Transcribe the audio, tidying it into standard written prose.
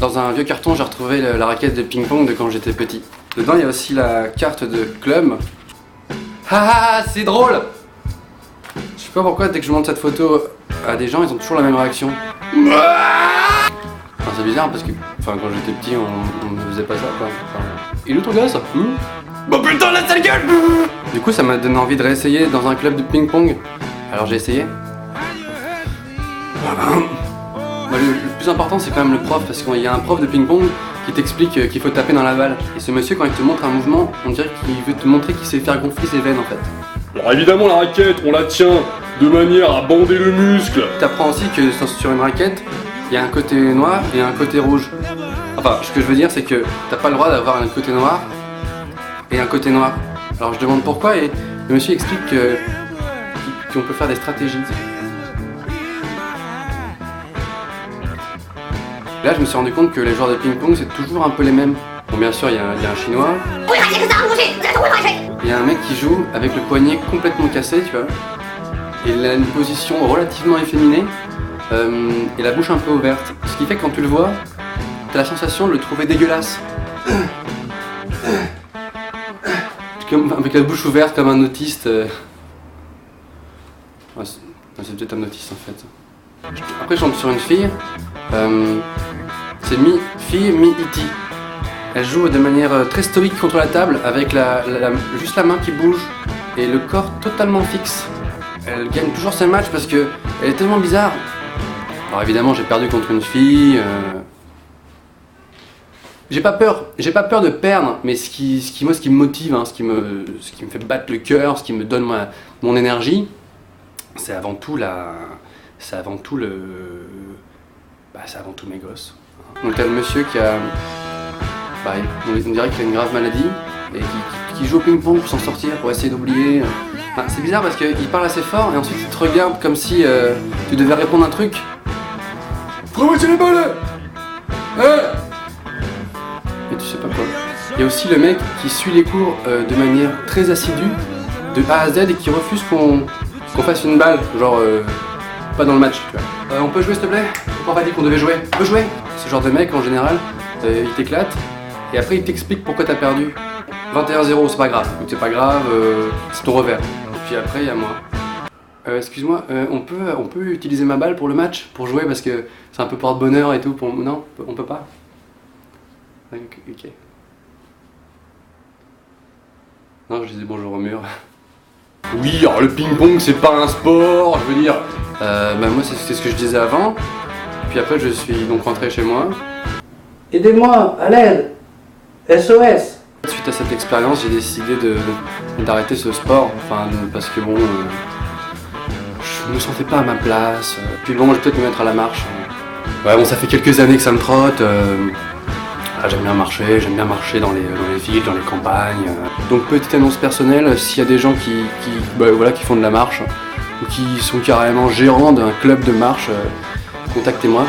Dans un vieux carton, j'ai retrouvé la raquette de ping-pong de quand j'étais petit. Dedans, il y a aussi la carte de club. Ah, c'est drôle! Je sais pas pourquoi, dès que je montre cette photo à des gens, ils ont toujours la même réaction. Enfin, c'est bizarre parce que quand j'étais petit, on ne faisait pas ça, quoi. Il est où ton gosse? Bah putain, la sale gueule! Du coup, ça m'a donné envie de réessayer dans un club de ping-pong. Alors j'ai essayé. Bah, le plus important, c'est quand même le prof, parce qu'il y a un prof de ping-pong qui t'explique qu'il faut taper dans la balle. Et ce monsieur, quand il te montre un mouvement, on dirait qu'il veut te montrer qu'il sait faire gonfler ses veines en fait. Alors évidemment, la raquette, on la tient de manière à bander le muscle. T'apprends aussi que sur une raquette, il y a un côté noir et un côté rouge. Enfin, ce que je veux dire, c'est que t'as pas le droit d'avoir un côté noir et un côté noir. Alors je demande pourquoi et le monsieur explique qu'on peut faire des stratégies. Là, je me suis rendu compte que les joueurs de ping-pong, c'est toujours un peu les mêmes. Bon, bien sûr, il y a un chinois. Il y a un mec qui joue avec le poignet complètement cassé, tu vois. Et il a une position relativement efféminée et la bouche un peu ouverte. Ce qui fait que quand tu le vois, t'as la sensation de le trouver dégueulasse. Avec la bouche ouverte comme un autiste. Ouais, c'est peut-être un autiste en fait. Après, je tombe sur une fille. C'est mi-fille, mi-iti. Elle joue de manière très stoïque contre la table avec juste la main qui bouge et le corps totalement fixe. Elle gagne toujours ses matchs parce que elle est tellement bizarre. Alors évidemment, j'ai perdu contre une fille. J'ai pas peur de perdre, mais ce qui me motive, hein, ce qui me fait battre le cœur, ce qui me donne mon énergie, c'est avant tout mes gosses. Donc t'as le monsieur qui a, on dirait qu'il a une grave maladie et qui joue au ping-pong pour s'en sortir, pour essayer d'oublier. Enfin, c'est bizarre parce qu'il parle assez fort et ensuite il te regarde comme si tu devais répondre un truc. Faut moitié les balles! Mais tu sais pas quoi. Il y a aussi le mec qui suit les cours de manière très assidue, de A à Z, et qui refuse qu'on fasse une balle, genre pas dans le match, tu vois. On peut jouer s'il te plaît? On m'a dit qu'on devait jouer. On peut jouer? Ce genre de mec en général, il t'éclate et après il t'explique pourquoi t'as perdu. 21-0, c'est pas grave. Donc c'est pas grave, c'est ton revers. Et puis après il y a moi. Excuse-moi, on peut utiliser ma balle pour le match, pour jouer parce que c'est un peu porte-bonheur et tout. Non, on peut pas. Ok. Non, je disais bonjour au mur. Oui, alors le ping-pong c'est pas un sport, je veux dire. Moi c'est ce que je disais avant. Puis après je suis donc rentré chez moi. Aidez-moi, à l'aide! SOS! Suite à cette expérience, j'ai décidé d'arrêter ce sport. Enfin, parce que bon, je me sentais pas à ma place. Puis bon, je vais peut-être me mettre à la marche. Ouais, bon, ça fait quelques années que ça me trotte. J'aime bien marcher dans les villes, dans les campagnes. Donc petite annonce personnelle, s'il y a des gens qui font de la marche ou qui sont carrément gérants d'un club de marche, contactez-moi.